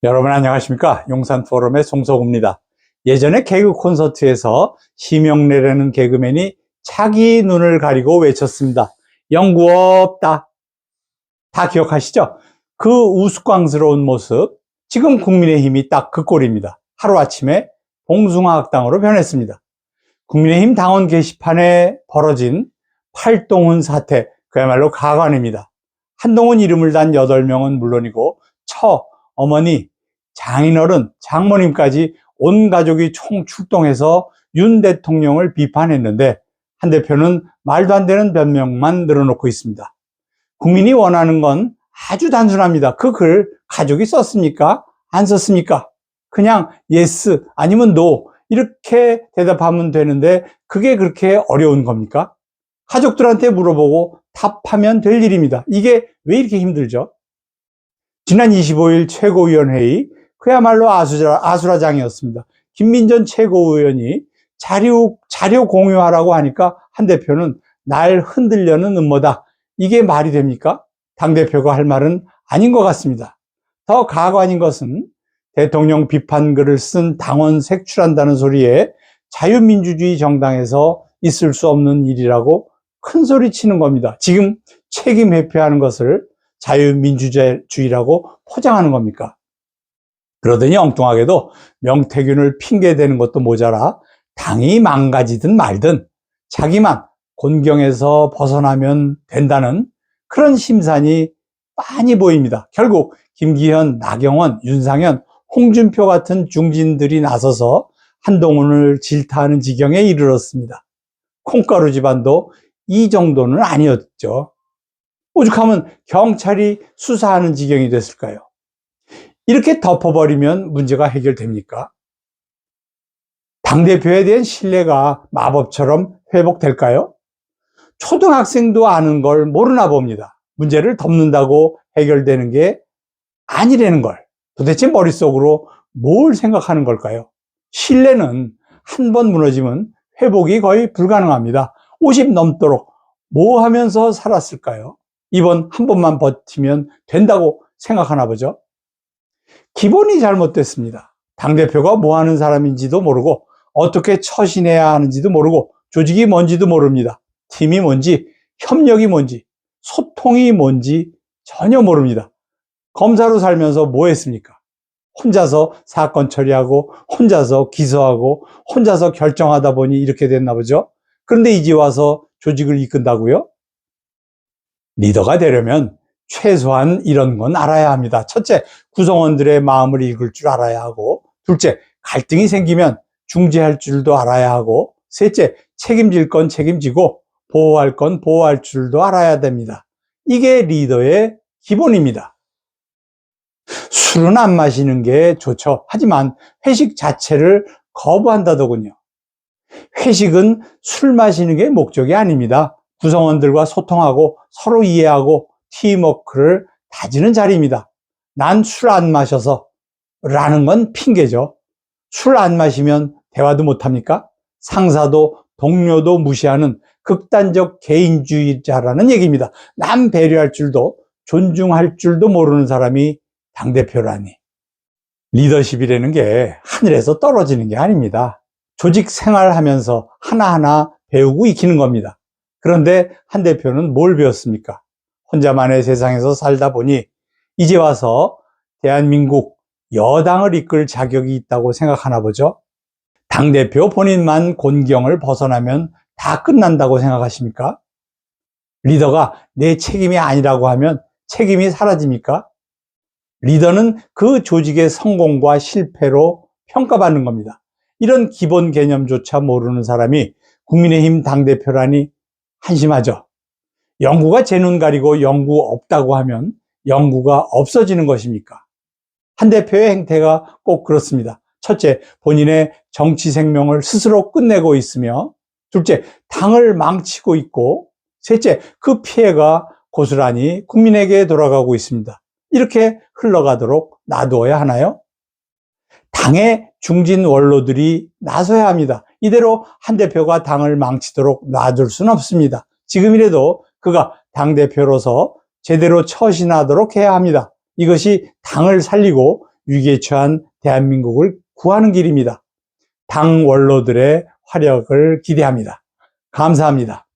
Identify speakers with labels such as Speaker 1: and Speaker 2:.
Speaker 1: 여러분 안녕하십니까? 용산포럼의 송석우입니다. 예전에 개그 콘서트에서 심영래라는 개그맨이 자기 눈을 가리고 외쳤습니다. 영구 없다. 다 기억하시죠? 그 우스꽝스러운 모습, 지금 국민의힘이 딱 그 꼴입니다. 하루아침에 봉숭아학당으로 변했습니다. 국민의힘 당원 게시판에 벌어진 팔동훈 사태, 그야말로 가관입니다. 한동훈 이름을 단 8명은 물론이고 어머니, 장인어른, 장모님까지 온 가족이 총 출동해서 윤 대통령을 비판했는데 한 대표는 말도 안 되는 변명만 늘어놓고 있습니다. 국민이 원하는 건 아주 단순합니다. 그 글 가족이 썼습니까? 안 썼습니까? 그냥 yes 아니면 no 이렇게 대답하면 되는데 그게 그렇게 어려운 겁니까? 가족들한테 물어보고 답하면 될 일입니다. 이게 왜 이렇게 힘들죠? 지난 25일 최고위원회의 그야말로 아수라장이었습니다. 김민전 최고위원이 자료 공유하라고 하니까 한 대표는 날 흔들려는 음모다. 이게 말이 됩니까? 당대표가 할 말은 아닌 것 같습니다. 더 가관인 것은 대통령 비판글을 쓴 당원 색출한다는 소리에 자유민주주의 정당에서 있을 수 없는 일이라고 큰 소리 치는 겁니다. 지금 책임 회피하는 것을 자유민주주의라고 포장하는 겁니까? 그러더니 엉뚱하게도 명태균을 핑계대는 것도 모자라 당이 망가지든 말든 자기만 곤경에서 벗어나면 된다는 그런 심산이 빤히 보입니다. 결국 김기현, 나경원, 윤상현, 홍준표 같은 중진들이 나서서 한동훈을 질타하는 지경에 이르렀습니다. 콩가루 집안도 이 정도는 아니었죠. 오죽하면 경찰이 수사하는 지경이 됐을까요? 이렇게 덮어버리면 문제가 해결됩니까? 당대표에 대한 신뢰가 마법처럼 회복될까요? 초등학생도 아는 걸 모르나 봅니다. 문제를 덮는다고 해결되는 게 아니라는 걸 도대체 머릿속으로 뭘 생각하는 걸까요? 신뢰는 한 번 무너지면 회복이 거의 불가능합니다. 50 넘도록 뭐 하면서 살았을까요? 이번 한 번만 버티면 된다고 생각하나 보죠. 기본이 잘못됐습니다. 당대표가 뭐 하는 사람인지도 모르고 어떻게 처신해야 하는지도 모르고 조직이 뭔지도 모릅니다. 팀이 뭔지, 협력이 뭔지, 소통이 뭔지 전혀 모릅니다. 검사로 살면서 뭐 했습니까? 혼자서 사건 처리하고 혼자서 기소하고 혼자서 결정하다 보니 이렇게 됐나 보죠. 그런데 이제 와서 조직을 이끈다고요? 리더가 되려면 최소한 이런 건 알아야 합니다. 첫째, 구성원들의 마음을 읽을 줄 알아야 하고, 둘째, 갈등이 생기면 중재할 줄도 알아야 하고, 셋째, 책임질 건 책임지고 보호할 건 보호할 줄도 알아야 됩니다. 이게 리더의 기본입니다. 술은 안 마시는 게 좋죠. 하지만 회식 자체를 거부한다더군요. 회식은 술 마시는 게 목적이 아닙니다. 구성원들과 소통하고 서로 이해하고 팀워크를 다지는 자리입니다. 난 술 안 마셔서 라는 건 핑계죠. 술 안 마시면 대화도 못합니까? 상사도 동료도 무시하는 극단적 개인주의자라는 얘기입니다. 남 배려할 줄도 존중할 줄도 모르는 사람이 당대표라니. 리더십이라는 게 하늘에서 떨어지는 게 아닙니다. 조직 생활하면서 하나하나 배우고 익히는 겁니다. 그런데 한 대표는 뭘 배웠습니까? 혼자만의 세상에서 살다 보니 이제 와서 대한민국 여당을 이끌 자격이 있다고 생각하나 보죠? 당대표 본인만 곤경을 벗어나면 다 끝난다고 생각하십니까? 리더가 내 책임이 아니라고 하면 책임이 사라집니까? 리더는 그 조직의 성공과 실패로 평가받는 겁니다. 이런 기본 개념조차 모르는 사람이 국민의힘 당대표라니 한심하죠. 영구가 제 눈 가리고 영구 없다고 하면 영구가 없어지는 것입니까? 한 대표의 행태가 꼭 그렇습니다. 첫째, 본인의 정치 생명을 스스로 끝내고 있으며, 둘째, 당을 망치고 있고, 셋째, 그 피해가 고스란히 국민에게 돌아가고 있습니다. 이렇게 흘러가도록 놔두어야 하나요? 당의 중진 원로들이 나서야 합니다. 이대로 한 대표가 당을 망치도록 놔둘 수는 없습니다. 지금이라도 그가 당대표로서 제대로 처신하도록 해야 합니다. 이것이 당을 살리고 위기에 처한 대한민국을 구하는 길입니다. 당 원로들의 활약을 기대합니다. 감사합니다.